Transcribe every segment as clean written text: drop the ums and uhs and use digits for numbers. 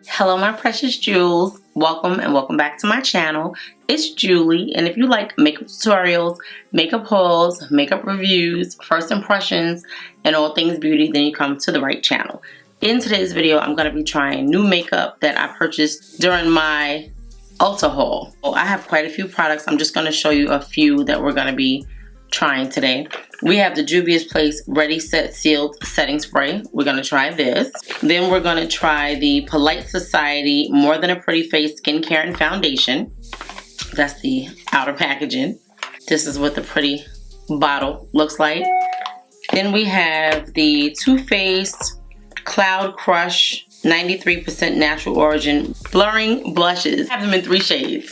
Hello my precious jewels, welcome and welcome back to my channel. It's Julie, and if you like makeup tutorials, makeup hauls, makeup reviews, first impressions, and all things beauty, then you come to the right channel. In today's video, I'm going to be trying new makeup that I purchased during my Ulta haul. I have quite a few products. I'm just going to show you a few that we're going to be trying today. We have the Juvia's Place Ready Set Sealed Setting Spray. We're going to try this. Then we're going to try the Polite Society More Than a Pretty Face Skincare and Foundation. That's the outer packaging. This is what the pretty bottle looks like. Then we have the Too Faced Cloud Crush 93% Natural Origin Blurring Blushes. I have them in 3 shades.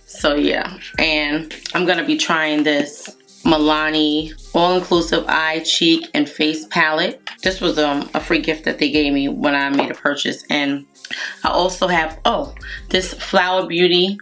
So yeah, and I'm going to be trying this Milani all-inclusive eye, cheek, and face palette. This was a free gift that they gave me when I made a purchase. And I also have, this Flower Beauty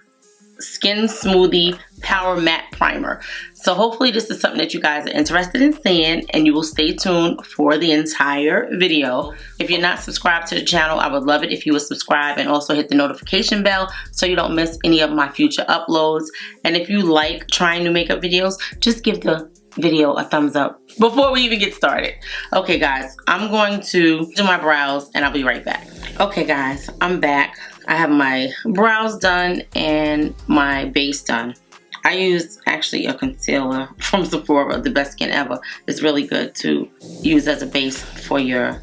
Skin Smoothie Power Matte Primer. So hopefully this is something that you guys are interested in seeing, and you will stay tuned for the entire video. If you're not subscribed to the channel, I would love it if you would subscribe and also hit the notification bell so you don't miss any of my future uploads. And if you like trying new makeup videos, just give the video a thumbs up before we even get started. Okay guys, I'm going to do my brows and I'll be right back. Okay guys, I'm back. I have my brows done and my base done. I use actually a concealer from Sephora, the best skin ever. It's really good to use as a base for your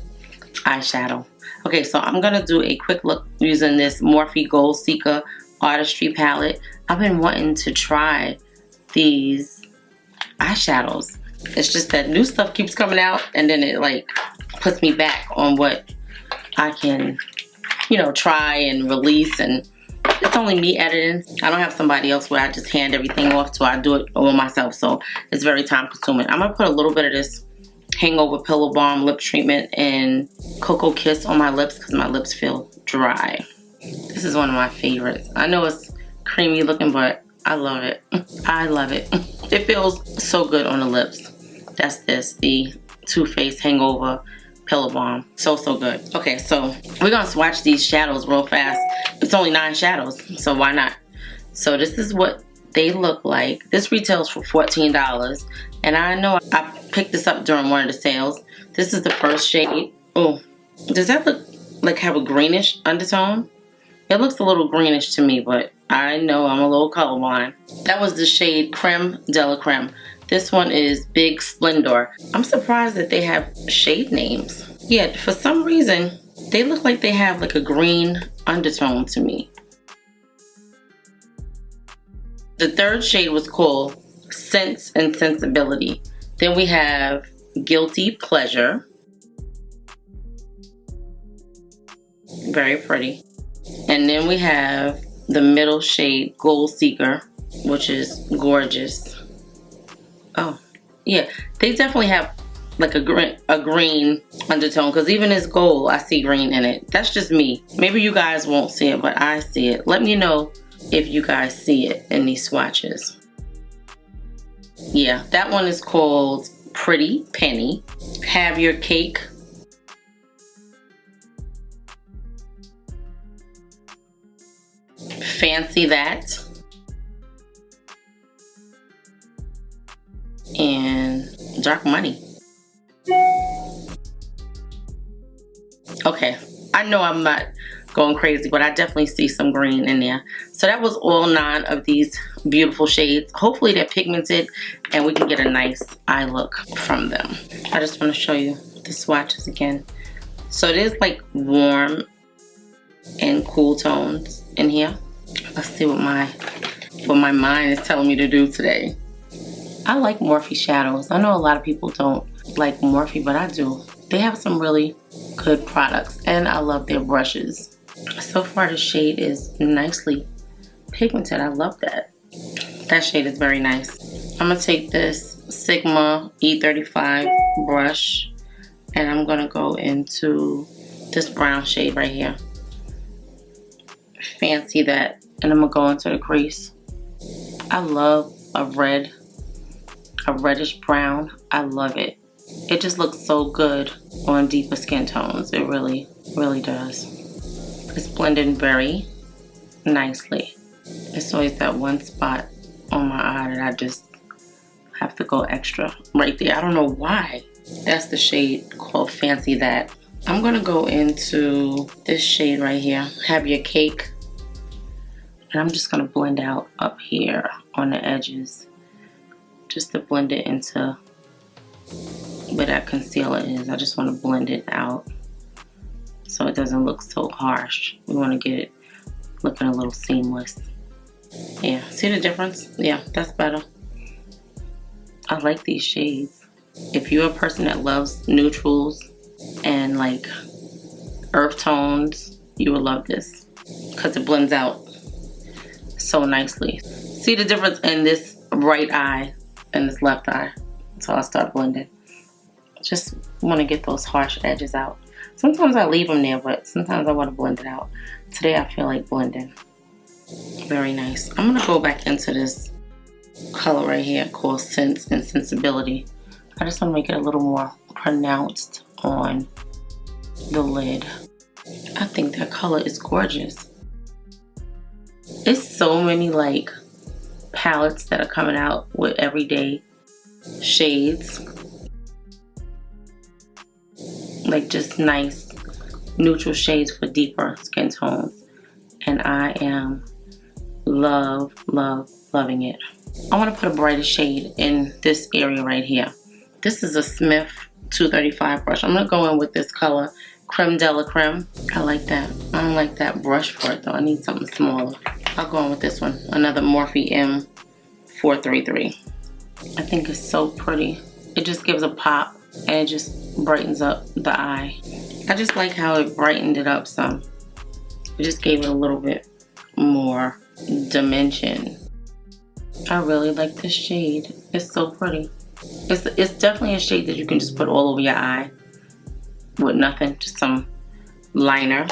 eyeshadow. Okay, so I'm gonna do a quick look using this Morphe Gold Seeker Artistry palette. I've been wanting to try these eyeshadows. It's just that new stuff keeps coming out and then it like puts me back on what I can, you know, try and release. And it's only me editing. I don't have somebody else where I just hand everything off to. I do it all myself, so it's very time consuming. I'm gonna put a little bit of this Hangover Pillow Balm lip treatment and Cocoa Kiss on my lips because my lips feel dry. This is one of my favorites. I know it's creamy looking, but I love it. I love it. It feels so good on the lips. That's this, the Too Faced Hangover Pillow Balm. So good. Okay, so we're gonna swatch these shadows real fast. It's only 9 shadows, so why not? So this is what they look like. This retails for $14, and I know I picked this up during one of the sales. This is the first shade. Oh, does that look like have a greenish undertone? It looks a little greenish to me, but I know I'm a little colorblind. That was the shade Creme de la Creme. This one is Big Splendor. I'm surprised that they have shade names. Yeah, for some reason, they look like they have like a green undertone to me. The third shade was called Sense and Sensibility. Then we have Guilty Pleasure. Very pretty. And then we have the middle shade Gold Seeker, which is gorgeous. Oh, yeah, they definitely have like a green undertone, because even this gold, I see green in it. That's just me. Maybe you guys won't see it, but I see it. Let me know if you guys see it in these swatches. Yeah, that one is called Pretty Penny. Have Your Cake. Fancy That. And Dark Money. Okay, I know I'm not going crazy, but I definitely see some green in there. So that was all 9 of these beautiful shades. Hopefully they're pigmented and we can get a nice eye look from them. I just want to show you the swatches again. So it is like warm and cool tones in here. Let's see what my mind is telling me to do today. I like Morphe shadows. I know a lot of people don't like Morphe, but I do. They have some really good products, and I love their brushes. So far, the shade is nicely pigmented. I love that. That shade is very nice. I'm gonna take this Sigma E35 brush, and I'm gonna go into this brown shade right here. Fancy That, and I'm gonna go into the crease. I love a reddish brown. I love it. It just looks so good on deeper skin tones. It really, really does. It's blending very nicely. It's always that one spot on my eye that I just have to go extra right there. I don't know why. That's the shade called Fancy That. I'm gonna go into this shade right here, Have Your Cake. And I'm just gonna blend out up here on the edges, just to blend it into where that concealer is. I just wanna blend it out so it doesn't look so harsh. We wanna get it looking a little seamless. Yeah, see the difference? Yeah, that's better. I like these shades. If you're a person that loves neutrals and like earth tones, you will love this because it blends out so nicely. See the difference in this right eye and this left eye? So I'll start blending. Just want to get those harsh edges out. Sometimes I leave them there, but sometimes I want to blend it out. Today I feel like blending. Very nice. I'm gonna go back into this color right here called Sense and Sensibility. I just want to make it a little more pronounced on the lid. I think that color is gorgeous. It's so many like palettes that are coming out with everyday shades. Like just nice neutral shades for deeper skin tones. And I am loving it. I want to put a brighter shade in this area right here. This is a Smith 235 brush. I'm going to go in with this color, Creme de la Creme. I like that. I don't like that brush for it though. I need something smaller. I'll go in with this one, another Morphe M433. I think it's so pretty. It just gives a pop and it just brightens up the eye. I just like how it brightened it up some. It just gave it a little bit more dimension. I really like this shade. It's so pretty. It's definitely a shade that you can just put all over your eye with nothing, just some liner.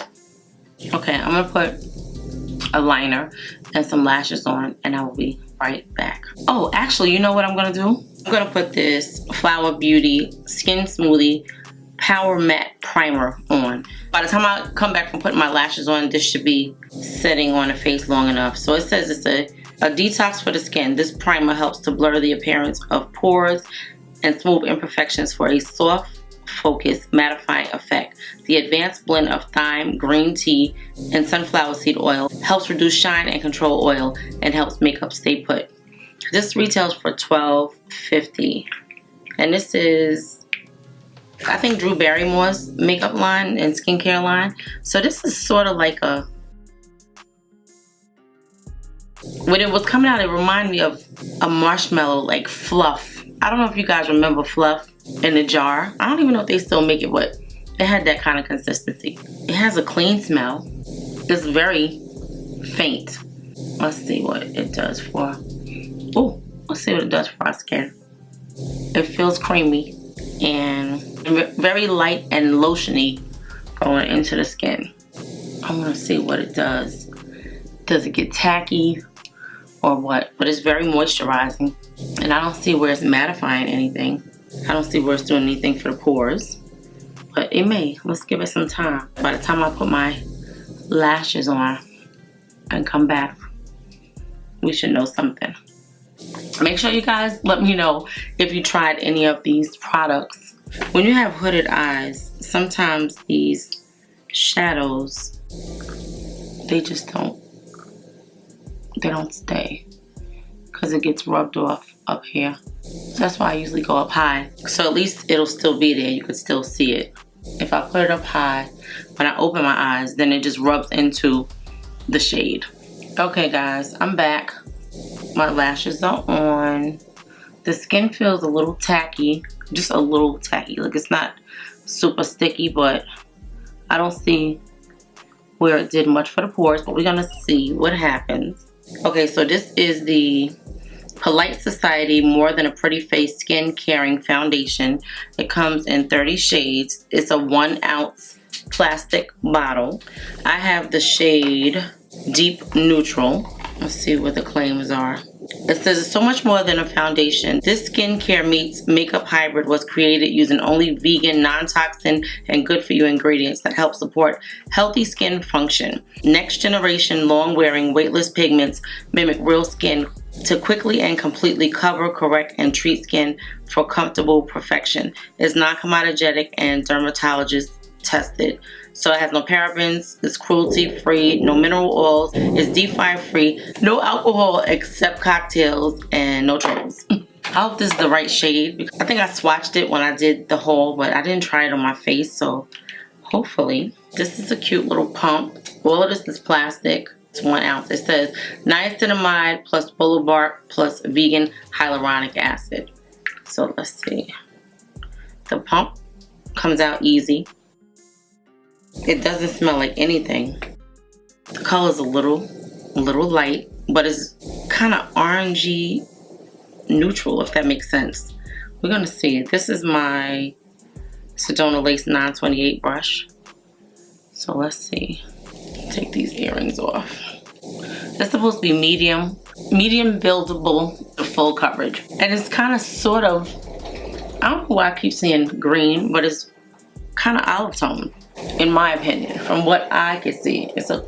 Okay, I'm gonna put a liner and some lashes on and I will be right back. Oh, actually, you know what I'm gonna do? I'm gonna put this Flower Beauty Skin Smoothie Power Matte Primer on. By the time I come back from putting my lashes on, this should be setting on the face long enough. So it says it's a detox for the skin. This primer helps to blur the appearance of pores and smooth imperfections for a soft, focused, mattifying effect. The advanced blend of thyme, green tea, and sunflower seed oil helps reduce shine and control oil and helps makeup stay put. This retails for $12.50. And this is, I think, Drew Barrymore's makeup line and skincare line. So this is sort of like a, when it was coming out, it reminded me of a marshmallow, like Fluff. I don't know if you guys remember Fluff in the jar. I don't even know if they still make it, but it had that kind of consistency. It has a clean smell. It's very faint. Let's see what it does for, oh, let's see what it does for our skin. It feels creamy and very light and lotiony going into the skin. I want to see what it does. Does it get tacky or what? But it's very moisturizing. And I don't see where it's mattifying anything. I don't see where it's doing anything for the pores. But it may. Let's give it some time. By the time I put my lashes on and come back, we should know something. Make sure you guys let me know if you tried any of these products. When you have hooded eyes, sometimes these shadows, they just don't stay because it gets rubbed off up here. So that's why I usually go up high. So at least it'll still be there. You can still see it. If I put it up high, when I open my eyes, then it just rubs into the shade. Okay guys, I'm back. My lashes are on. The skin feels a little tacky, just a little tacky. Like it's not super sticky, but I don't see where it did much for the pores, but we're gonna see what happens. Okay, so this is the Polite Society More Than a Pretty Face Skin Caring Foundation. It comes in 30 shades. It's a 1 ounce plastic bottle. I have the shade Deep Neutral. Let's see what the claims are. It says it's so much more than a foundation. This skincare meets makeup hybrid was created using only vegan, non-toxin, and good-for-you ingredients that help support healthy skin function. Next generation long-wearing weightless pigments mimic real skin to quickly and completely cover, correct, and treat skin for comfortable perfection. It's non-comedogenic and dermatologist tested. So it has no parabens, it's cruelty free, no mineral oils, it's DFI free, no alcohol except cocktails, and no trolls. I hope this is the right shade. I think I swatched it when I did the haul, but I didn't try it on my face, so hopefully. This is a cute little pump. All of this is plastic. It's 1 ounce. It says niacinamide plus willow bark plus vegan hyaluronic acid. So let's see. The pump comes out easy. It doesn't smell like anything. The color is a little light, but it's kind of orangey neutral, if that makes sense. We're gonna see. This is my Sedona Lace 928 brush. So let's see. Take these earrings off. It's supposed to be medium buildable to full coverage. And it's kind of sort of, I don't know why I keep saying green, but it's kind of olive tone, in my opinion. From what I can see, it's a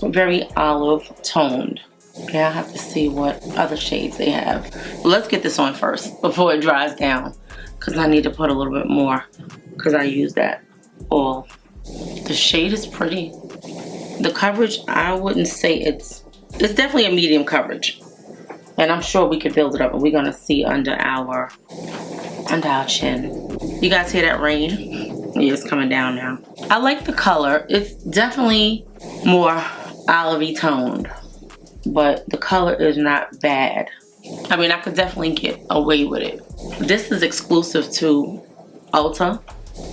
very olive toned. Yeah, I have to see what other shades they have. But let's get this on first before it dries down, because I need to put a little bit more, because I use that oil. The shade is pretty. The coverage, I wouldn't say it's definitely a medium coverage. And I'm sure we could build it up, and we're gonna see under our chin. You guys hear that rain? Yeah, it's coming down now. I like the color. It's definitely more olivey toned, but the color is not bad. I mean, I could definitely get away with it. This is exclusive to Ulta.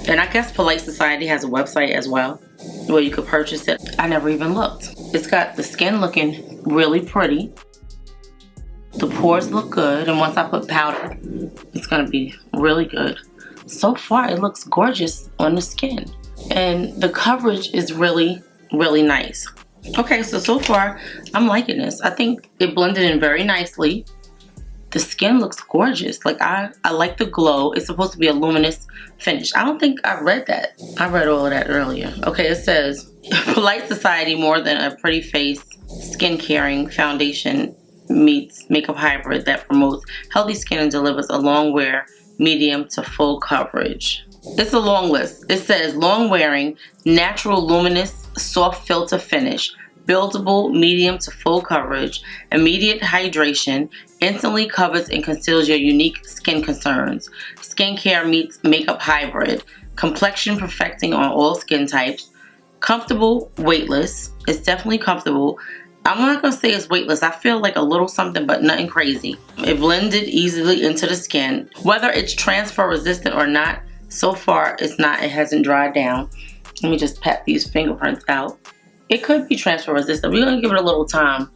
And I guess Polite Society has a website as well where you could purchase it. I never even looked. It's got the skin looking really pretty. The pores look good, and once I put powder, it's gonna be really good. So far, it looks gorgeous on the skin. And the coverage is really, really nice. Okay, so far, I'm liking this. I think it blended in very nicely. The skin looks gorgeous. Like, I like the glow. It's supposed to be a luminous finish. I don't think I read that. I read all of that earlier. Okay, it says, Polite Society, more than a pretty face, skin caring foundation meets makeup hybrid that promotes healthy skin and delivers a long wear, medium to full coverage. It's a long list. It says long wearing, natural luminous, soft filter finish, buildable, medium to full coverage, immediate hydration, instantly covers and conceals your unique skin concerns. Skincare meets makeup hybrid, complexion perfecting on all skin types, comfortable, weightless. It's definitely comfortable. I'm not gonna say it's weightless. I feel like a little something, but nothing crazy. It blended easily into the skin. Whether it's transfer resistant or not, so far it's not. It hasn't dried down. Let me just pat these fingerprints out. It could be transfer resistant. We're gonna give it a little time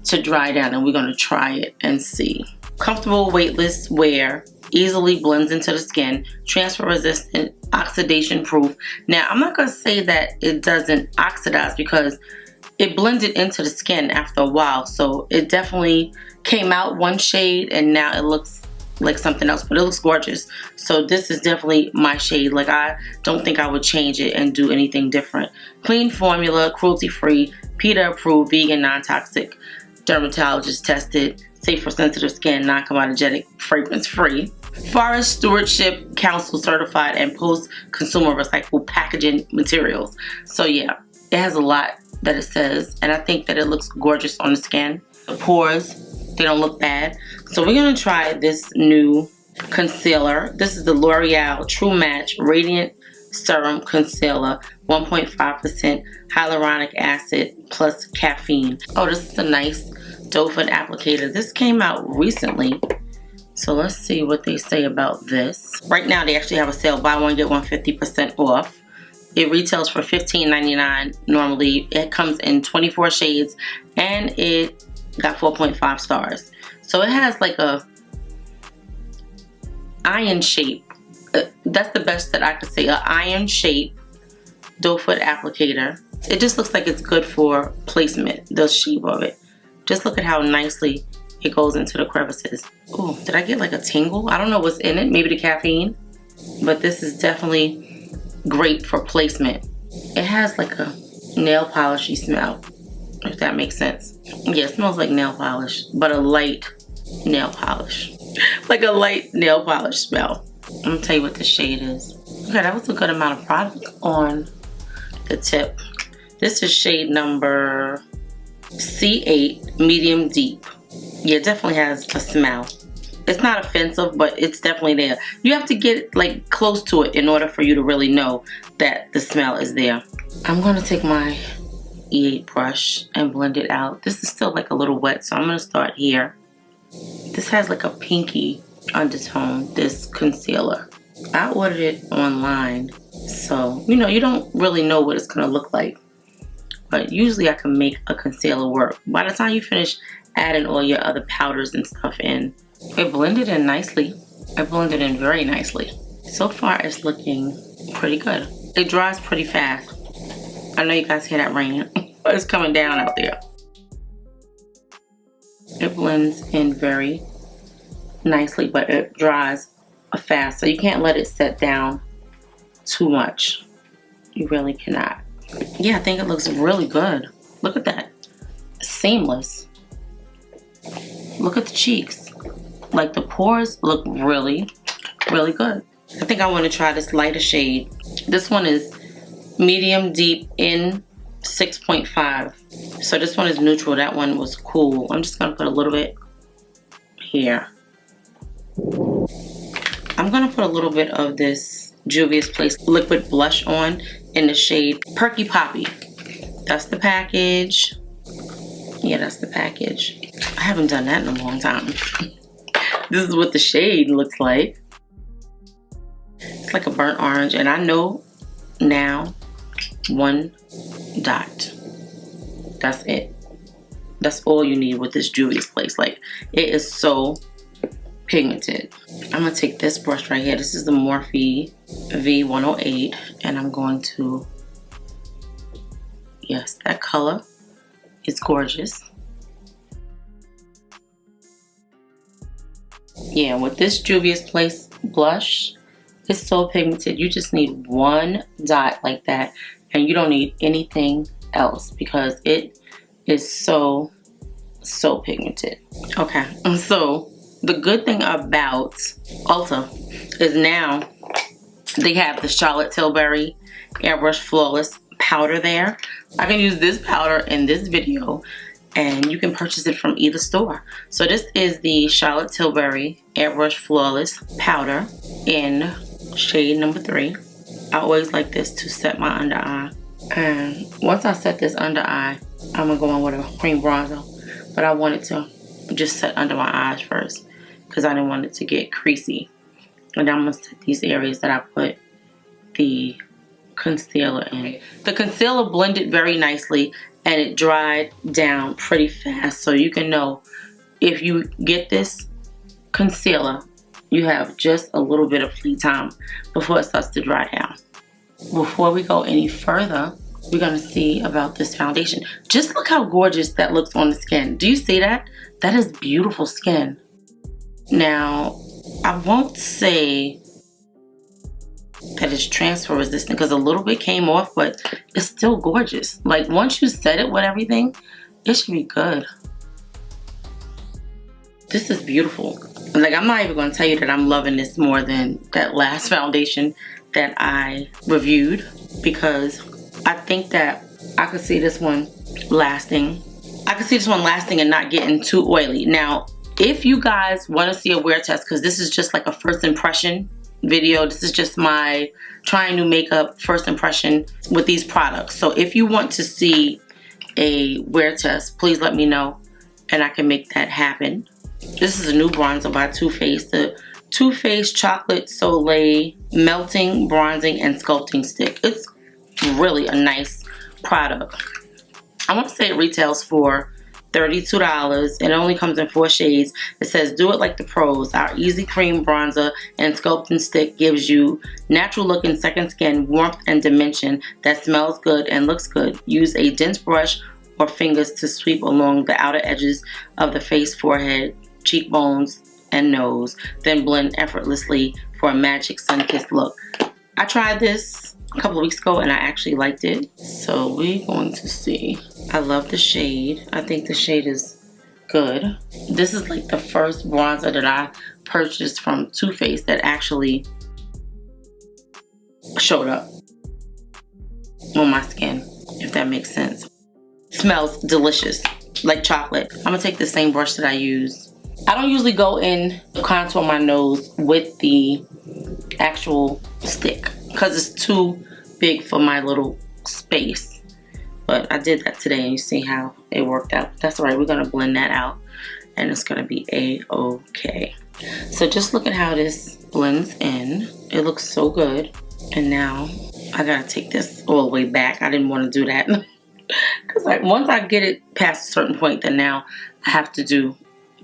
to dry down, and we're gonna try it and see. Comfortable, weightless wear, easily blends into the skin, transfer resistant, oxidation proof. Now, I'm not gonna say that it doesn't oxidize, because it blended into the skin after a while. So it definitely came out one shade, and now it looks like something else, but it looks gorgeous. So this is definitely my shade. Like, I don't think I would change it and do anything different. Clean formula, cruelty free, PETA approved, vegan, non-toxic, dermatologist tested, safe for sensitive skin, non-comedogenic, fragrance free, Forest Stewardship Council certified, and post-consumer recycled packaging materials. So yeah, it has a lot that it says, and I think that it looks gorgeous on the skin. The pores, they don't look bad. So we're gonna try this new concealer. This is the L'Oreal True Match Radiant Serum Concealer, 1.5% hyaluronic acid plus caffeine. Oh, this is a nice doe foot applicator. This came out recently, so let's see what they say about this. Right now they actually have a sale, buy one get one 50% off. It retails for $15.99 normally. It comes in 24 shades, and it got 4.5 stars. So it has like a iron shape. That's the best that I could say. An iron shape doe foot applicator. It just looks like it's good for placement, the shape of it. Just look at how nicely it goes into the crevices. Oh, did I get like a tingle? I don't know what's in it, maybe the caffeine, but this is definitely great for placement. It has like a nail polishy smell, if that makes sense. Yeah, it smells like nail polish, but a light nail polish. Like a light nail polish smell. I'm gonna tell you what the shade is. Okay, that was a good amount of product on the tip. This is shade number C8, medium deep. Yeah, it definitely has a smell. It's not offensive, but it's definitely there. You have to get like close to it in order for you to really know that the smell is there. I'm gonna take my E8 brush and blend it out. This is still like a little wet, so I'm gonna start here. This has like a pinky undertone, this concealer. I ordered it online, so you know, you don't really know what it's gonna look like. But usually I can make a concealer work. By the time you finish adding all your other powders and stuff in, it blended in nicely. It blended in very nicely. So far it's looking pretty good. It dries pretty fast. I know you guys hear that rain, but it's coming down out there. It blends in very nicely, but it dries fast, so you can't let it set down too much. You really cannot. Yeah, I think it looks really good. Look at that. Seamless. Look at the cheeks. Like the pores look really, really good. I think I want to try this lighter shade. This one is medium deep in 6.5. So this one is neutral. That one was cool. I'm just going to put a little bit here. I'm going to put a little bit of this Juvia's Place liquid blush on in the shade Perky Poppy. That's the package. Yeah, that's the package. I haven't done that in a long time. This is what the shade looks like. It's like a burnt orange, and I know now one dot. That's it. That's all you need with this Juvia's Place. Like, it is so pigmented. I'm gonna take this brush right here. This is the Morphe V108, and I'm going to, yes, that color is gorgeous. Yeah, with this Juvia's Place blush, it's so pigmented. You just need one dot like that, and you don't need anything else because it is so pigmented. Okay, so the good thing about Ulta is now they have the Charlotte Tilbury Airbrush Flawless powder there. I can use this powder in this video, and you can purchase it from either store. So this is the Charlotte Tilbury Airbrush Flawless powder in shade number 3. I always like this to set my under eye. And once I set this under eye, I'm gonna go on with a cream bronzer. But I wanted to just set under my eyes first because I didn't want it to get creasy. And I'm gonna set these areas that I put the concealer in. The concealer blended very nicely and it dried down pretty fast, so you can know if you get this concealer, you have just a little bit of lead time before it starts to dry down. Before we go any further, we're gonna see about this foundation. Just look how gorgeous that looks on the skin. Do you see that? That is beautiful skin. Now, I won't say that it's transfer resistant because a little bit came off, but it's still gorgeous. Like, once you set it with everything, it should be good. This is beautiful. Like, I'm not even going to tell you that I'm loving this more than that last foundation that I reviewed, because I think that I could see this one lasting. I could see this one lasting and not getting too oily. Now, if you guys want to see a wear test, because this is just like a first impression video, this is just my trying new makeup first impression with these products. So if you want to see a wear test, please let me know and I can make that happen. This is a new bronzer by Too Faced, the Too Faced Chocolate Soleil Melting Bronzing and Sculpting Stick. It's really a nice product. I want to say it retails for $32 and it only comes in 4 shades. It says, do it like the pros. Our easy cream bronzer and sculpting stick gives you natural looking second skin warmth and dimension that smells good and looks good. Use a dense brush or fingers to sweep along the outer edges of the face, forehead, cheekbones, and nose. Then blend effortlessly for a magic sun-kissed look. I tried this a couple of weeks ago and I actually liked it. So we're going to see. I love the shade. I think the shade is good. This is like the first bronzer that I purchased from Too Faced that actually showed up on my skin, if that makes sense. Smells delicious, like chocolate. I'm gonna take the same brush that I use. I don't usually go in to contour my nose with the actual stick because it's too big for my little space. But I did that today and you see how it worked out. That's all right, we're gonna blend that out and it's gonna be a-okay. So just look at how this blends in. It looks so good. And now I gotta take this all the way back. I didn't want to do that because like once I get it past a certain point, then now I have to do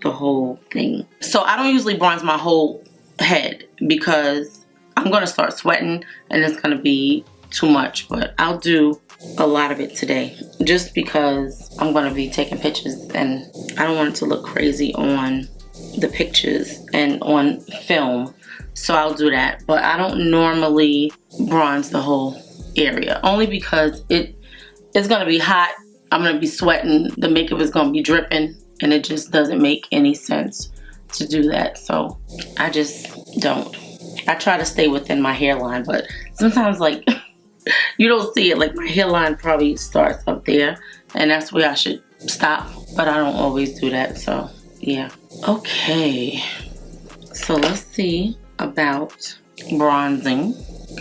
the whole thing. So I don't usually bronze my whole head because I'm gonna start sweating and it's gonna be too much, but I'll do a lot of it today just because I'm gonna be taking pictures and I don't want it to look crazy on the pictures and on film. So I'll do that, but I don't normally bronze the whole area only because it's gonna be hot. I'm gonna be sweating, the makeup is gonna be dripping, and it just doesn't make any sense to do that. So I just don't. I try to stay within my hairline, but sometimes like you don't see it. Like my hairline probably starts up there and that's where I should stop, but I don't always do that. So yeah. Okay, so let's see about bronzing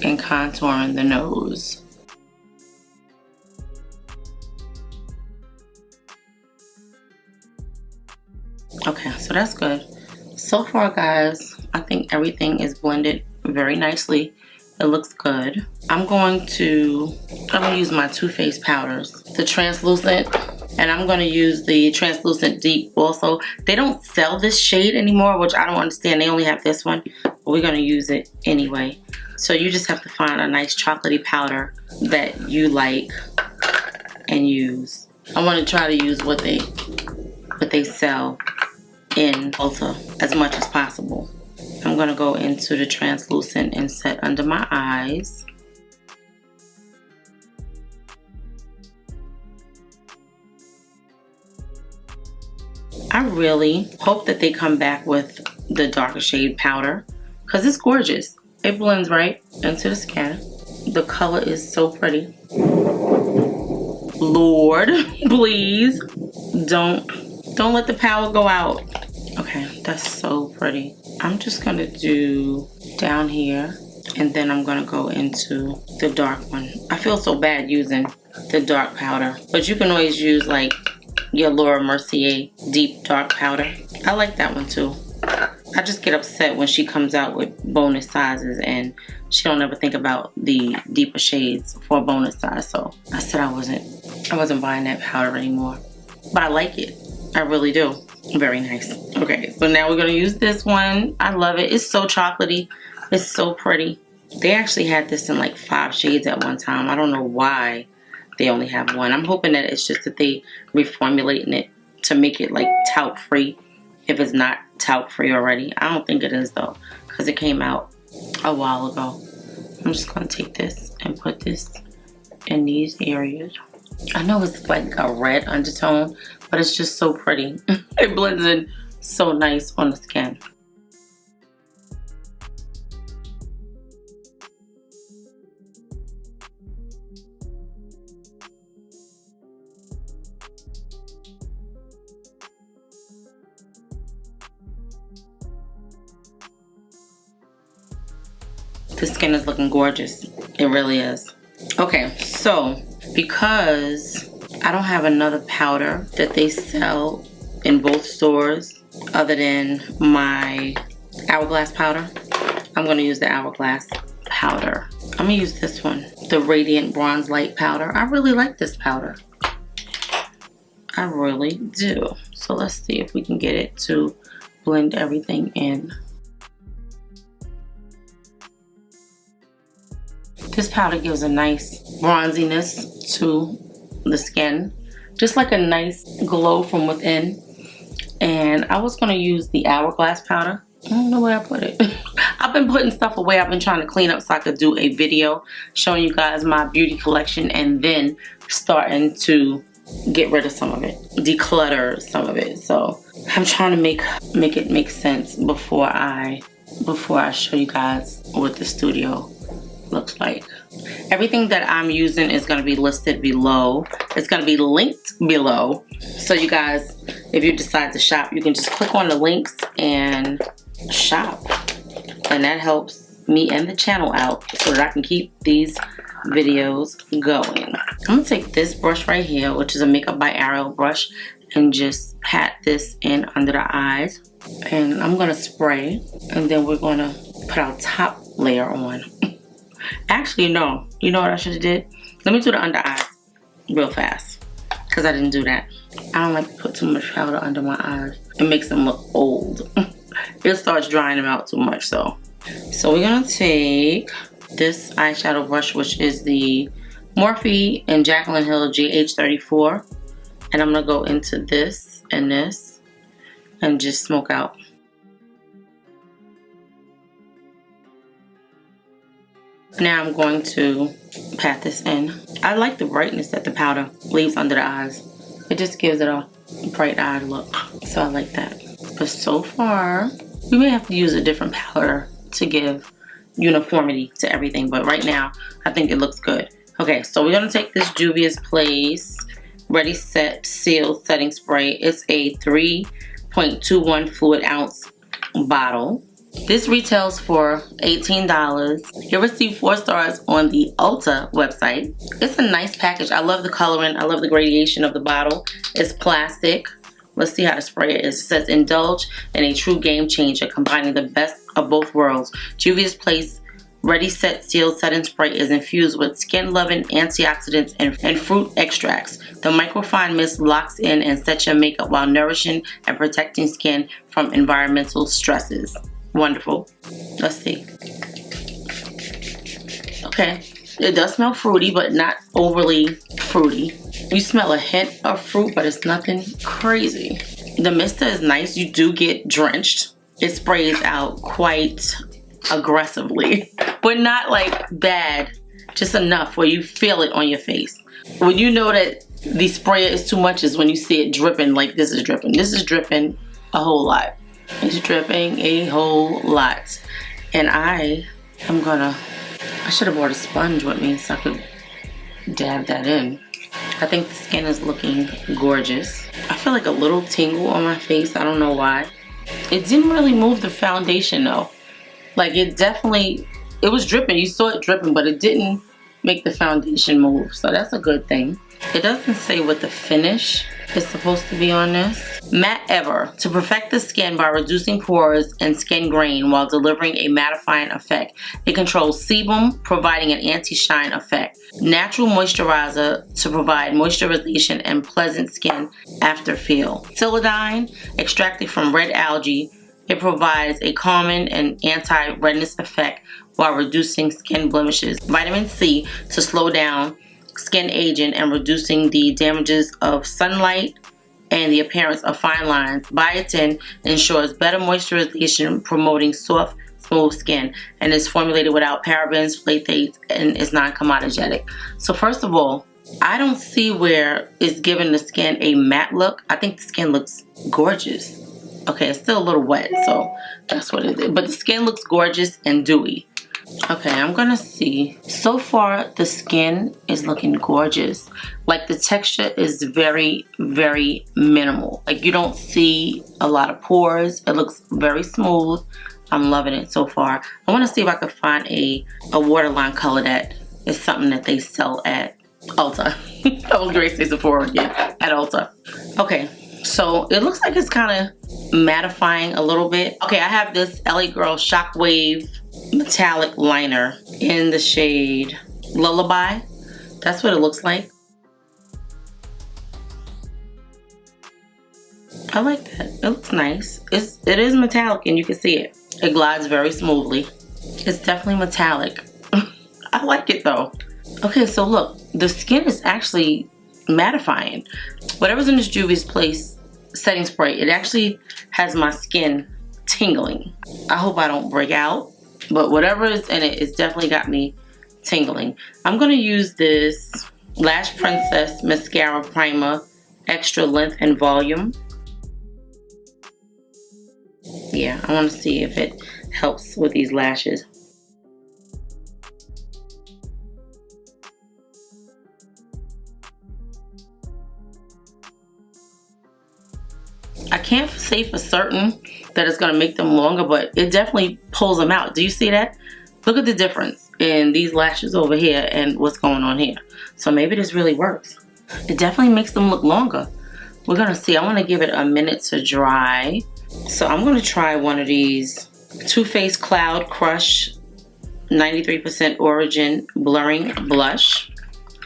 and contouring the nose. Okay, so that's good. So far, guys, I think everything is blended very nicely. It looks good. I'm gonna use my Too Faced powders, the translucent, and I'm gonna use the translucent deep also. They don't sell this shade anymore, which I don't understand. They only have this one, but we're gonna use it anyway. So you just have to find a nice chocolatey powder that you like and use. I wanna try to use what they sell in Ulta as much as possible. I'm gonna go into the translucent and set under my eyes. I really hope that they come back with the darker shade powder because it's gorgeous. It blends right into the skin. The color is so pretty. Lord, please don't let the power go out. Okay, that's so pretty. I'm just gonna do down here and then I'm gonna go into the dark one. I feel so bad using the dark powder, but you can always use like your Laura Mercier deep dark powder. I like that one too. I just get upset when she comes out with bonus sizes and she don't ever think about the deeper shades for a bonus size. So I said I wasn't buying that powder anymore, but I like it. I really do. Very nice. Okay, so now we're gonna use this one. I love it. It's so chocolatey. It's so pretty. They actually had this in like 5 shades at one time. I don't know why they only have one. I'm hoping that it's just that they reformulating it to make it like talc free if it's not talc free already. I don't think it is though because it came out a while ago. I'm just gonna take this and put this in these areas. I know it's like a red undertone, but it's just so pretty. It blends in so nice on the skin. The skin is looking gorgeous. It really is. Okay, so because I don't have another powder that they sell in both stores other than my Hourglass powder, I'm going to use the Hourglass powder. I'm going to use this one, the Radiant Bronze Light powder. I really like this powder. I really do. So let's see if we can get it to blend everything in. This powder gives a nice bronziness to the skin. just like a nice glow from within. And I was gonna use the Hourglass powder. I don't know where I put it. I've been putting stuff away. I've been trying to clean up so I could do a video showing you guys my beauty collection and then starting to get rid of some of it, declutter some of it. So I'm trying to make it make sense before I show you guys what the studio looks like. Everything that I'm using is going to be listed below. It's going to be linked below. So you guys, if you decide to shop, you can just click on the links and shop. And that helps me and the channel out so that I can keep these videos going. I'm going to take this brush right here, which is a Makeup by Ariel brush, and just pat this in under the eyes. And I'm going to spray, and then we're going to put our top layer on. Actually, no. You know what I should have did? Let me do the under eyes real fast, because I didn't do that. I don't like to put too much powder under my eyes. It makes them look old. It starts drying them out too much, so we're going to take this eyeshadow brush, which is the Morphe and Jaclyn Hill GH34. And I'm going to go into this and this and just smoke out. Now I'm going to pat this in. I like the brightness that the powder leaves under the eyes. It just gives it a bright eyed look. So I like that. But so far, we may have to use a different powder to give uniformity to everything. But right now, I think it looks good. Okay, so we're going to take this Juvia's Place Ready Set Seal Setting Spray. It's a 3.21 fluid ounce bottle. This retails for $18. It received 4 stars on the Ulta website. It's a nice package. I love the coloring. I love the gradation of the bottle. It's plastic. Let's see how the spray is. It says, indulge in a true game changer, combining the best of both worlds. Juvia's Place Ready Set Seal Setting Spray is infused with skin-loving antioxidants and fruit extracts. The microfine mist locks in and sets your makeup while nourishing and protecting skin from environmental stresses. Wonderful. Let's see. Okay, it does smell fruity, but not overly fruity. You smell a hint of fruit, but it's nothing crazy. The mister is nice. You do get drenched. It sprays out quite aggressively, but not like bad, just enough where you feel it on your face. When you know that the sprayer is too much is when you see it dripping like this is dripping. This is dripping a whole lot. It's dripping a whole lot. And I should have brought a sponge with me so I could dab that in. I think the skin is looking gorgeous. I feel like a little tingle on my face. I don't know why. It didn't really move the foundation though. Like it was dripping. You saw it dripping, but it didn't make the foundation move. So that's a good thing. It doesn't say what the finish is supposed to be on this. Matte Ever, to perfect the skin by reducing pores and skin grain while delivering a mattifying effect. It controls sebum, providing an anti-shine effect. Natural moisturizer to provide moisturization and pleasant skin after feel. Tilidine, extracted from red algae. It provides a calming and anti-redness effect while reducing skin blemishes. Vitamin C, to slow down skin aging and reducing the damages of sunlight and the appearance of fine lines. Biotin ensures better moisturization, promoting soft, smooth skin, and is formulated without parabens, phthalates, and is non-comedogenic. So first of all, I don't see where it's giving the skin a matte look. I think the skin looks gorgeous. Okay, it's still a little wet, so that's what it is. But the skin looks gorgeous and dewy. Okay, I'm gonna see. So far, the skin is looking gorgeous. Like the texture is very, very minimal. Like you don't see a lot of pores. It looks very smooth. I'm loving it so far. I wanna see if I can find a waterline color that is something that they sell at Ulta. I was going to say Sephora again, at Ulta. Okay, so it looks like it's kind of mattifying a little bit. Okay, I have this LA Girl Shockwave metallic liner in the shade Lullaby. That's what it looks like. I like that. It looks nice. It is metallic and you can see it. It glides very smoothly. It's definitely metallic. I like it though. Okay, so look, the skin is actually mattifying. Whatever's in this Juvia's Place setting spray, it actually has my skin tingling. I hope I don't break out, but whatever is in it, it's definitely got me tingling. I'm gonna use this Lash Princess Mascara Primer, extra length and volume. Yeah, I want to see if it helps with these lashes. I can't say for certain that it's going to make them longer, but it definitely pulls them out. Do you see that? Look at the difference in these lashes over here and what's going on here. So maybe this really works. It definitely makes them look longer. We're going to see. I want to give it a minute to dry. So I'm going to try one of these Too Faced Cloud Crush 93% Origin Blurring Blush.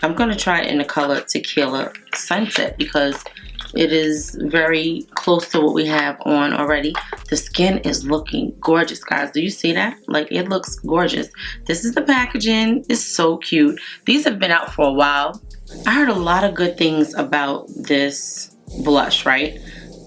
I'm going to try it in the color Tequila Sunset because it is very close to what we have on already. The skin is looking gorgeous, guys. Do you see that? Like, it looks gorgeous. This is the packaging. It's so cute. These have been out for a while. I heard a lot of good things about this blush, right?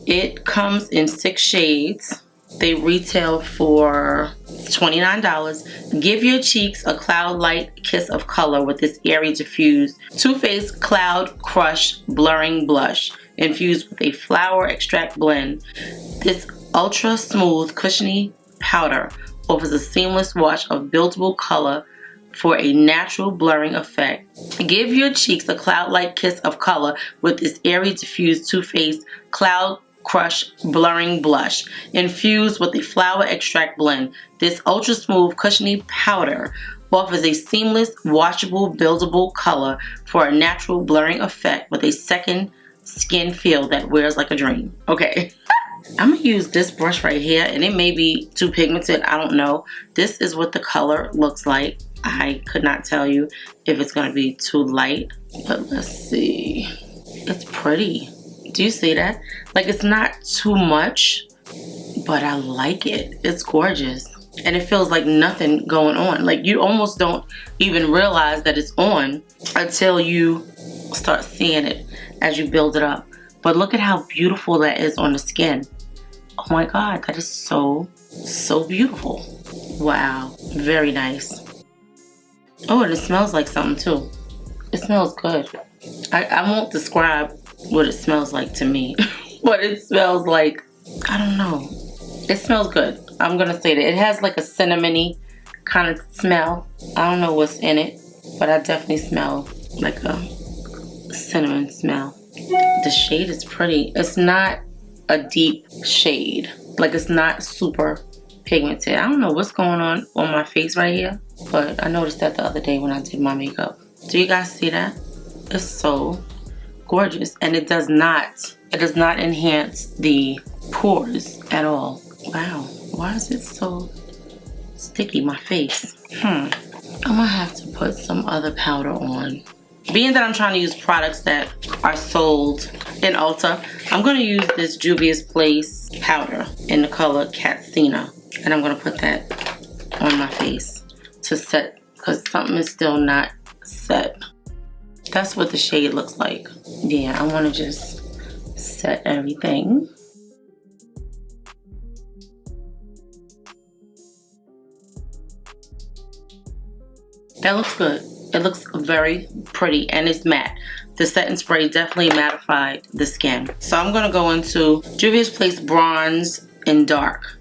It comes in 6 shades. They retail for $29. Give your cheeks a cloud light kiss of color with this airy diffused Too Faced Cloud Crush Blurring Blush infused with a flower extract blend. This ultra smooth cushiony powder offers a seamless wash of buildable color for a natural blurring effect. Give your cheeks a cloud light kiss of color with this airy diffused Too Faced Cloud Crush Blurring Blush infused with a flower extract blend. This ultra smooth cushiony powder offers a seamless washable buildable color for a natural blurring effect with a second skin feel that wears like a dream. Okay. I'm gonna use this brush right here, and it may be too pigmented, I don't know. This is what the color looks like. I could not tell you if it's gonna be too light, but let's see. It's pretty. Do you see that? Like, it's not too much, but I like it. It's gorgeous. And it feels like nothing going on. Like, you almost don't even realize that it's on until you start seeing it as you build it up. But look at how beautiful that is on the skin. Oh my God, that is so beautiful. Wow, very nice. Oh, and it smells like something too. It smells good. I won't describe what it smells like to me, but it smells like, I don't know. It smells good. I'm gonna say that. It has like a cinnamony kind of smell. I don't know what's in it, but I definitely smell like a cinnamon smell. The shade is pretty. It's not a deep shade. Like, it's not super pigmented. I don't know what's going on my face right here, but I noticed that the other day when I did my makeup. Do you guys see that? It's so gorgeous, and it does not enhance the pores at all. Wow, why is it so sticky, my face? I'm gonna have to put some other powder on. Being that I'm trying to use products that are sold in Ulta, I'm gonna use this Juvia's Place powder in the color Katsina, and I'm gonna put that on my face to set, because something is still not set. That's what the shade looks like. Yeah, I want to just set everything. That looks good. It looks very pretty, and it's matte. The setting spray definitely mattified the skin. So I'm going to go into Juvia's Place Bronze in Dark.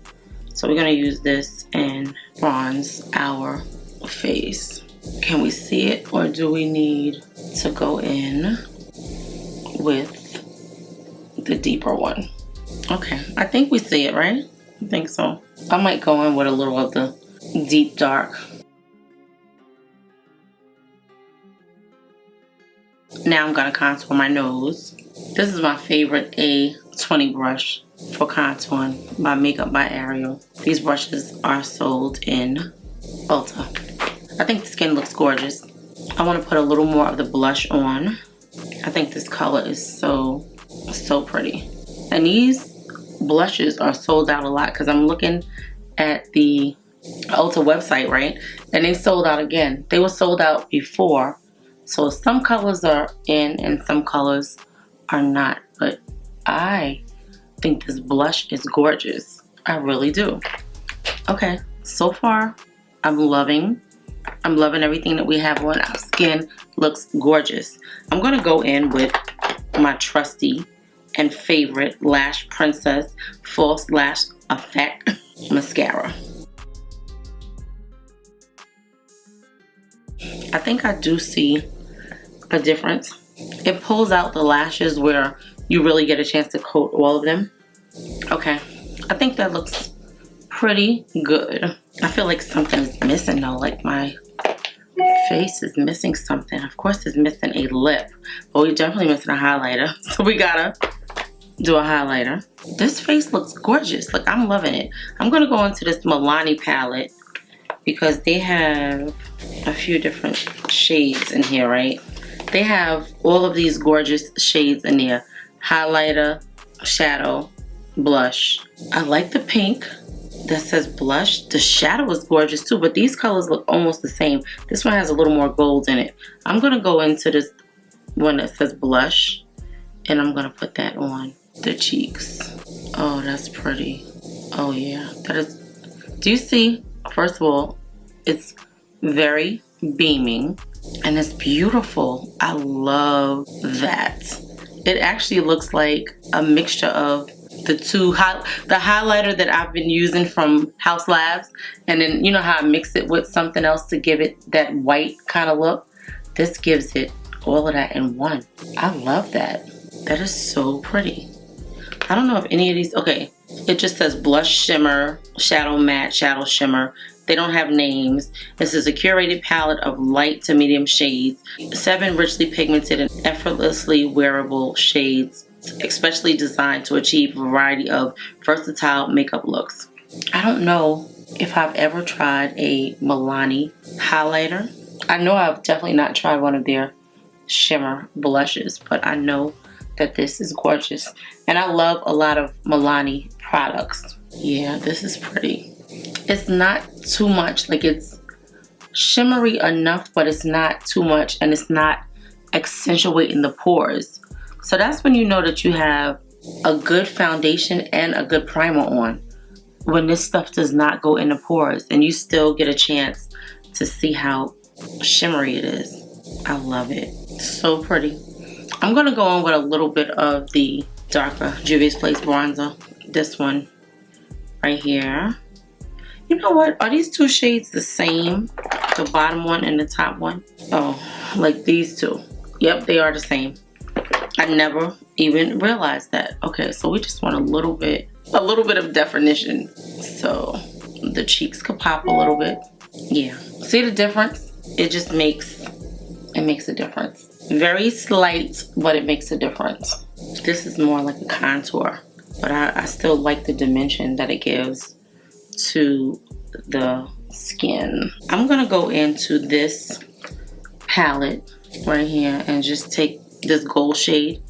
So we're going to use this and bronze our face. Can we see it, or do we need to go in with the deeper one? Okay, I think we see it, right? I think so. I might go in with a little of the deep dark. Now I'm gonna contour my nose. This is my favorite A20 brush for contouring by Makeup by Ariel. These brushes are sold in Ulta. I think the skin looks gorgeous. I want to put a little more of the blush on. I think this color is so pretty. And these blushes are sold out a lot, because I'm looking at the Ulta website, right? And they sold out again. They were sold out before. So some colors are in and some colors are not. But I think this blush is gorgeous. I really do. Okay, so far I'm loving everything that we have on. Our skin looks gorgeous. I'm gonna go in with my trusty and favorite Lash Princess False Lash Effect mascara. I think I do see a difference. It pulls out the lashes where you really get a chance to coat all of them. Okay, I think that looks pretty good. I feel like something is missing though, like my face is missing something. Of course it's missing a lip, but we're definitely missing a highlighter. So we gotta do a highlighter. This face looks gorgeous. Like, I'm loving it. I'm gonna go into this Milani palette because they have a few different shades in here, right? They have all of these gorgeous shades in there. Highlighter, shadow, blush. I like the pink that says blush. The shadow is gorgeous too, but these colors look almost the same. This one has a little more gold in it. I'm gonna go into this one that says blush, and I'm gonna put that on the cheeks. Oh, that's pretty. Oh yeah, that is. Do you see? First of all, it's very beaming and it's beautiful. I love that. It actually looks like a mixture of the the highlighter that I've been using from House Labs, and then you know how I mix it with something else to give it that white kind of look. This gives it all of that in one. I love that. That is so pretty. I don't know if any of these, okay, it just says blush shimmer, shadow matte, shadow shimmer. They don't have names. This is a curated palette of light to medium shades, 7 richly pigmented and effortlessly wearable shades, especially designed to achieve a variety of versatile makeup looks. I don't know if I've ever tried a Milani highlighter. I know I've definitely not tried one of their shimmer blushes, but I know that this is gorgeous. And I love a lot of Milani products. Yeah, this is pretty. It's not too much, like it's shimmery enough, but it's not too much, and it's not accentuating the pores. So that's when you know that you have a good foundation and a good primer on. When this stuff does not go in the pores and you still get a chance to see how shimmery it is. I love it. So pretty. I'm gonna go on with a little bit of the darker Juvia's Place bronzer. This one right here. You know what? Are these two shades the same? The bottom one and the top one? Oh, like these two. Yep, they are the same. I never even realized that. Okay, so we just want a little bit of definition, so the cheeks could pop a little bit. Yeah, see the difference? It just makes a difference. Very slight, but it makes a difference. This is more like a contour, but I still like the dimension that it gives to the skin. I'm gonna go into this palette right here and just take this gold shade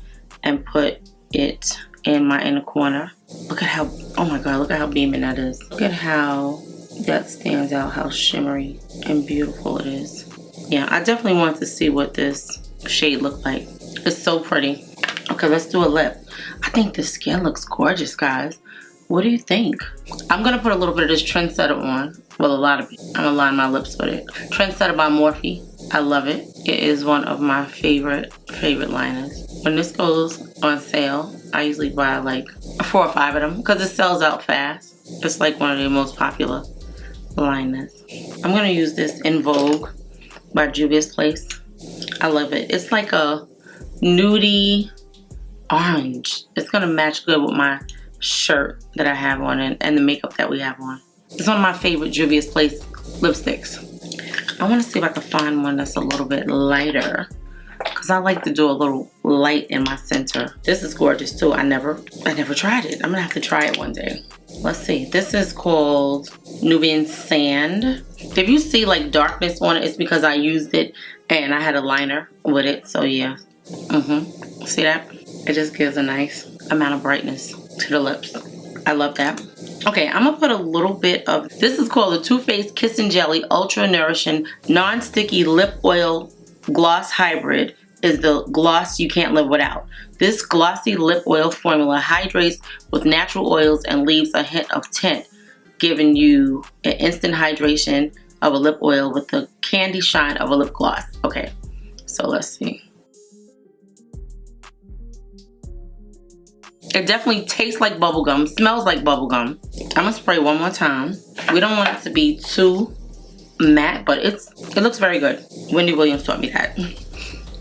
and put it in my inner corner. Look at how, oh my god, look at how beaming that is. Look at how that stands out, how shimmery and beautiful it is. Yeah, I definitely want to see what this shade looked like. It's so pretty. Okay, let's do a lip. I think the skin looks gorgeous, guys. What do you think? I'm gonna put a little bit of this Trendsetter on. Well, a lot of it. I'm gonna line my lips with it. Trendsetter by Morphe. I love it. It is one of my favorite liners. When this goes on sale, I usually buy like 4 or 5 of them because it sells out fast. It's like one of the most popular liners. I'm gonna use this In Vogue by Juvia's Place. I love it. It's like a nudie orange. It's gonna match good with my shirt that I have on and the makeup that we have on. It's one of my favorite Juvia's Place lipsticks. I want to see if I can find one that's a little bit lighter because I like to do a little light in my center. This is gorgeous too. I never tried it. I'm gonna have to try it one day. Let's see. This is called Nubian Sand. If you see like darkness on it, it's because I used it and I had a liner with it. So yeah. See that? It just gives a nice amount of brightness to the lips. I love that. Okay, I'm gonna put a little bit of, this is called the Too Faced Kiss and Jelly Ultra Nourishing Non-Sticky Lip Oil Gloss Hybrid is the gloss you can't live without. This glossy lip oil formula hydrates with natural oils and leaves a hint of tint, giving you an instant hydration of a lip oil with the candy shine of a lip gloss. Okay, so let's see. It definitely tastes like bubblegum, smells like bubblegum. I'm gonna spray one more time. We don't want it to be too matte, but it looks very good. Wendy Williams taught me that.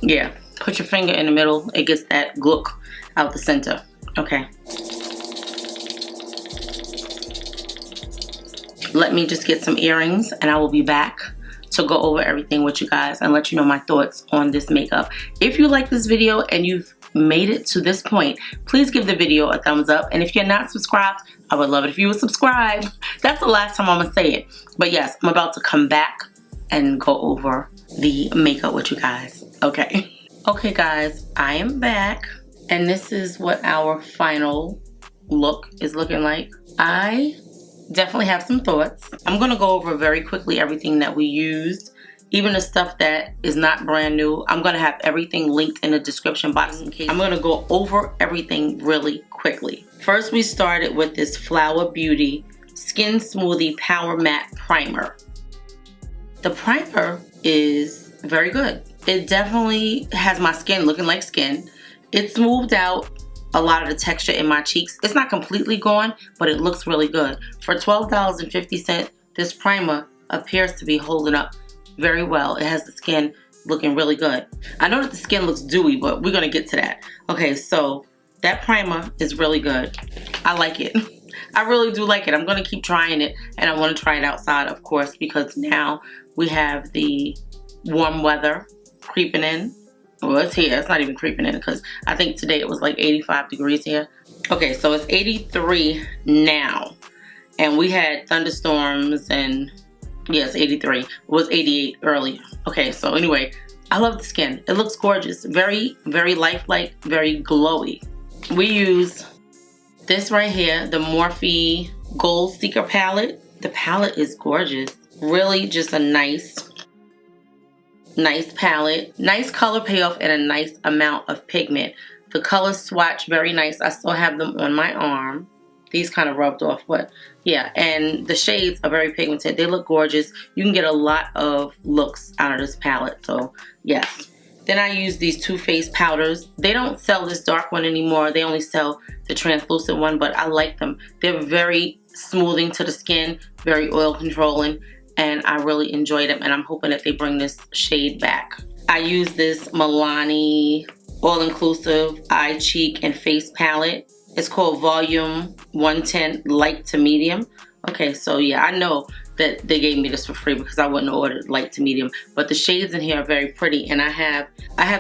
Yeah, put your finger in the middle. It gets that look out the center. Okay. Let me just get some earrings and I will be back to go over everything with you guys and let you know my thoughts on this makeup. If you like this video and you've made it to this point, please give the video a thumbs up. And if you're not subscribed, I would love it if you would subscribe. That's the last time I'm gonna say it. But yes, I'm about to come back and go over the makeup with you guys. Okay. Okay guys, I am back and this is what our final look is looking like. I definitely have some thoughts. I'm gonna go over very quickly everything that we used, even the stuff that is not brand new. I'm gonna have everything linked in the description box in case. I'm gonna go over everything really quickly. First, we started with this Flower Beauty Skin Smoothie Power Matte Primer. The primer is very good. It definitely has my skin looking like skin. It smoothed out a lot of the texture in my cheeks. It's not completely gone, but it looks really good. For $12.50, this primer appears to be holding up very well. It has the skin looking really good. I know that the skin looks dewy, but we're gonna get to that. Okay, so that primer is really good. I like it. I really do like it. I'm gonna keep trying it, and I wanna try it outside, of course, because now we have the warm weather creeping in. Well, it's here. It's not even creeping in because I think today it was like 85 degrees here. Okay, so it's 83 now. And we had thunderstorms and yes, 83. It was 88 earlier. Okay, so anyway, I love the skin. It looks gorgeous. Very, very lifelike, very glowy. We use this right here, the Morphe Gold Seeker palette. The palette is gorgeous. Really just a nice palette, nice color payoff, and a nice amount of pigment. The colors swatch very nice. I still have them on my arm. These kind of rubbed off, but yeah, and the shades are very pigmented. They look gorgeous. You can get a lot of looks out of this palette, so yes. Then I use these Too Faced powders. They don't sell this dark one anymore. They only sell the translucent one, but I like them. They're very smoothing to the skin, very oil controlling, and I really enjoy them, and I'm hoping that they bring this shade back. I use this Milani All Inclusive Eye, Cheek, and Face palette. It's called Volume 110 Light to Medium. Okay, so yeah, I know that they gave me this for free because I wouldn't have ordered light to medium, but the shades in here are very pretty, and I have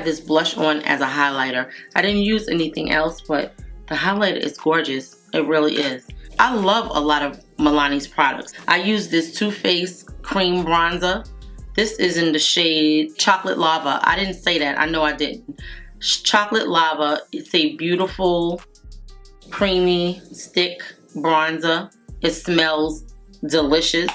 this blush on as a highlighter. I didn't use anything else, but the highlighter is gorgeous. It really is. I love a lot of Milani's products. I use this Too Faced Cream Bronzer. This is in the shade Chocolate Lava. I didn't say that. I know I didn't. Chocolate Lava. It's a beautiful, creamy stick bronzer. It smells delicious,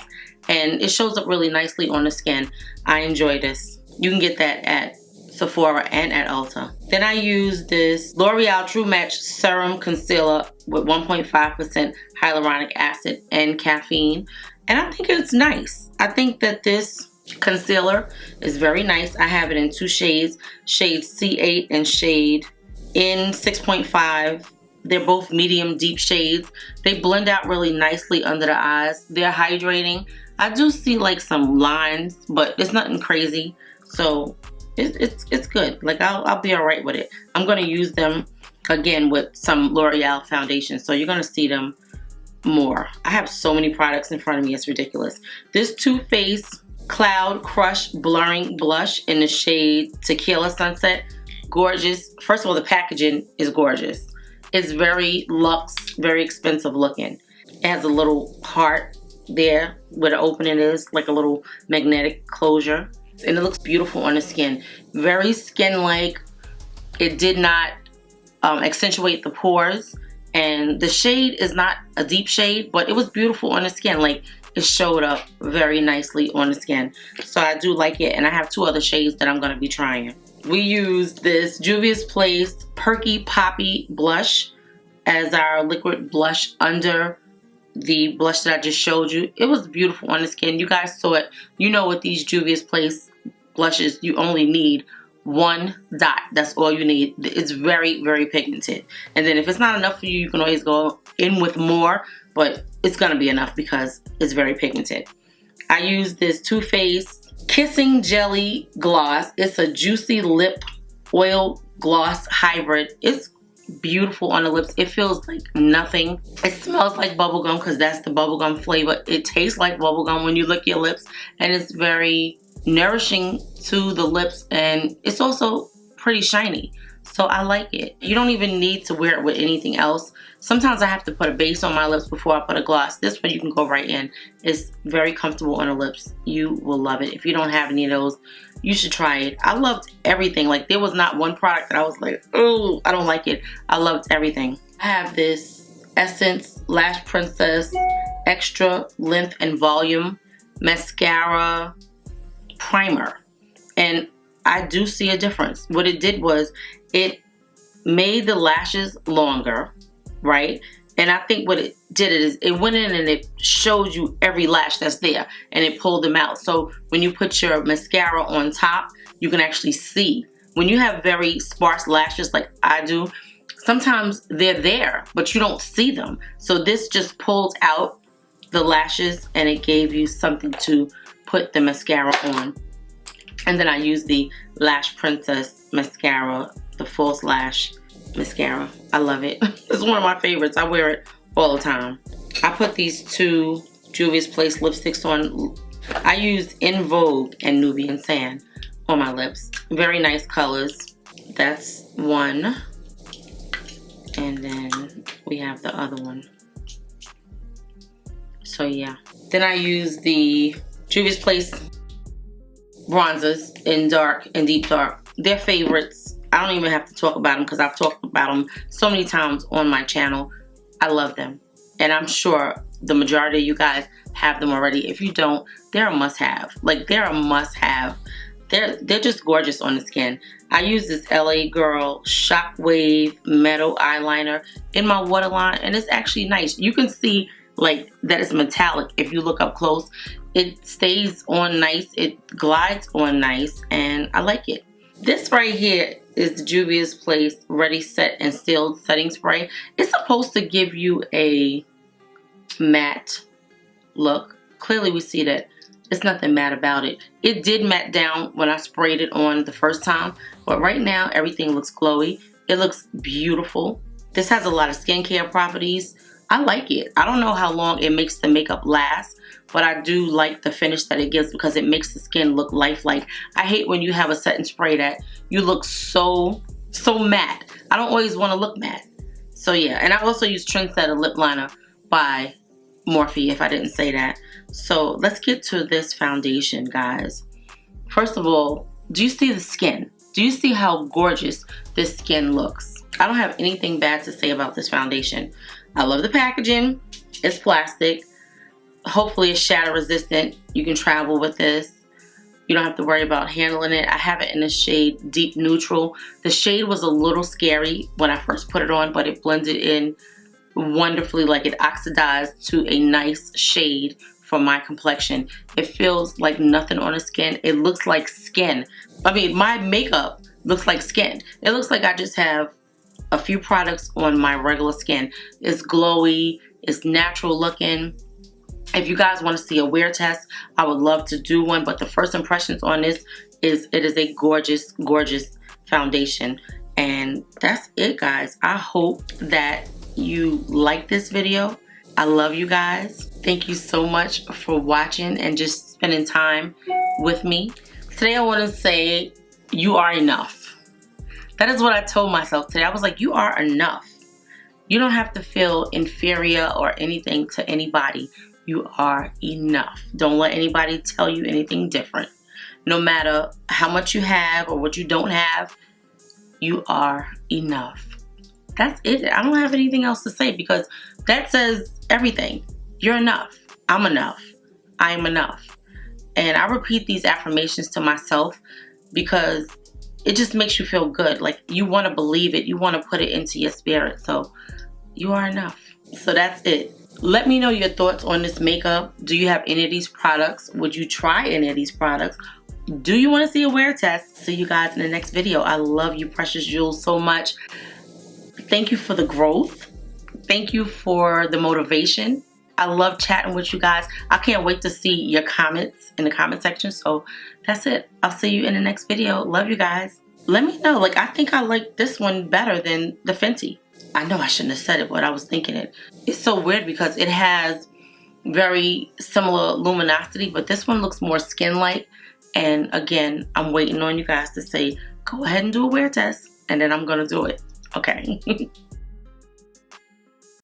and it shows up really nicely on the skin. I enjoy this. You can get that at Sephora and at Ulta. Then I use this L'Oreal True Match Serum Concealer with 1.5% hyaluronic acid and caffeine, and I think it's nice. I think that this concealer is very nice. I have it in two shades, shade C8 and shade N6.5. They're both medium deep shades. They blend out really nicely under the eyes. They're hydrating. I do see like some lines, but it's nothing crazy. So it's good. Like I'll be all right with it. I'm gonna use them again with some L'Oreal foundation, so you're gonna see them more. I have so many products in front of me, it's ridiculous. This Too Faced Cloud Crush Blurring Blush in the shade Tequila Sunset. Gorgeous. First of all, the packaging is gorgeous. It's very luxe, very expensive looking. It has a little heart there where the opening is, like a little magnetic closure. And it looks beautiful on the skin. Very skin-like. It did not accentuate the pores. And the shade is not a deep shade, but it was beautiful on the skin. Like, it showed up very nicely on the skin. So I do like it, and I have 2 other shades that I'm going to be trying. We used this Juvia's Place Perky Poppy blush as our liquid blush under the blush that I just showed you. It was beautiful on the skin. You guys saw it. You know, with these Juvia's Place blushes, you only need 1 dot. That's all you need. It's very, very pigmented. And then if it's not enough for you, you can always go in with more, but it's gonna be enough because it's very pigmented. I use this Too Faced Kissing Jelly Gloss. It's a juicy lip oil gloss hybrid. It's beautiful on the lips. It feels like nothing. It smells like bubblegum because that's the bubblegum flavor. It tastes like bubblegum when you lick your lips, and it's very nourishing to the lips, and it's also pretty shiny. So I like it. You don't even need to wear it with anything else. Sometimes I have to put a base on my lips before I put a gloss. This one you can go right in. It's very comfortable on the lips. You will love it. If you don't have any of those, you should try it. I loved everything. Like, there was not one product that I was like, oh, I don't like it. I loved everything. I have this Essence Lash Princess Extra Length and Volume Mascara Primer, and I do see a difference. What it did was it made the lashes longer, right? And I think what it did is it went in and it showed you every lash that's there, and it pulled them out. So when you put your mascara on top, you can actually see. When you have very sparse lashes like I do, sometimes they're there, but you don't see them. So this just pulled out the lashes, and it gave you something to put the mascara on. And then I use the Lash Princess mascara, the false lash mascara. I love it. It's one of my favorites. I wear it all the time. I put these 2 Juvia's Place lipsticks on. I used In Vogue and Nubian Sand on my lips. Very nice colors. That's one. And then we have the other one. So yeah. Then I use the Juvia's Place bronzers in dark and deep dark. They're favorites. I don't even have to talk about them because I've talked about them so many times on my channel. I love them, and I'm sure the majority of you guys have them already. If you don't, they're a must-have. Like, they're a must-have. They're just gorgeous on the skin. I use this LA Girl Shockwave Metal Eyeliner in my waterline, and it's actually nice. You can see like that it's metallic if you look up close. It stays on nice, it glides on nice, and I like it. This right here is the Juvia's Place Ready Set and Sealed Setting Spray. It's supposed to give you a matte look. Clearly we see that it's nothing matte about it. It did matte down when I sprayed it on the first time, but right now everything looks glowy. It looks beautiful. This has a lot of skincare properties. I like it. I don't know how long it makes the makeup last, but I do like the finish that it gives because it makes the skin look lifelike. I hate when you have a setting spray that you look so matte. I don't always want to look matte. So yeah, and I also use Trendsetter Lip Liner by Morphe, if I didn't say that. So let's get to this foundation, guys. First of all, do you see the skin? Do you see how gorgeous this skin looks? I don't have anything bad to say about this foundation. I love the packaging. It's plastic. Hopefully it's shatter resistant. You can travel with this. You don't have to worry about handling it. I have it in the shade Deep Neutral. The shade was a little scary when I first put it on, but it blended in wonderfully. Like, it oxidized to a nice shade for my complexion. It feels like nothing on the skin. It looks like skin. I mean, my makeup looks like skin. It looks like I just have a few products on my regular skin. It's glowy. It's natural looking. If you guys want to see a wear test, I would love to do one, but the first impressions on this is it is a gorgeous, gorgeous foundation. And that's it, guys. I hope that you like this video. I love you guys. Thank you so much for watching and just spending time with me. Today I want to say you are enough. That is what I told myself today. I was like, you are enough. You don't have to feel inferior or anything to anybody. You are enough. Don't let anybody tell you anything different. No matter how much you have or what you don't have, you are enough. That's it. I don't have anything else to say because that says everything. You're enough. I'm enough. I am enough. And I repeat these affirmations to myself because it just makes you feel good. Like, you want to believe it. You want to put it into your spirit. So you are enough. So that's it. Let me know your thoughts on this makeup. Do you have any of these products? Would you try any of these products? Do you want to see a wear test? See you guys in the next video. I love you, precious jewels, so much. Thank you for the growth. Thank you for the motivation. I love chatting with you guys. I can't wait to see your comments in the comment section. So that's it. I'll see you in the next video. Love you guys. Let me know. Like, I think I like this one better than the Fenty. I know I shouldn't have said it, but I was thinking it. It's so weird because it has very similar luminosity, but this one looks more skin-like. And again, I'm waiting on you guys to say, go ahead and do a wear test, and then I'm going to do it. Okay.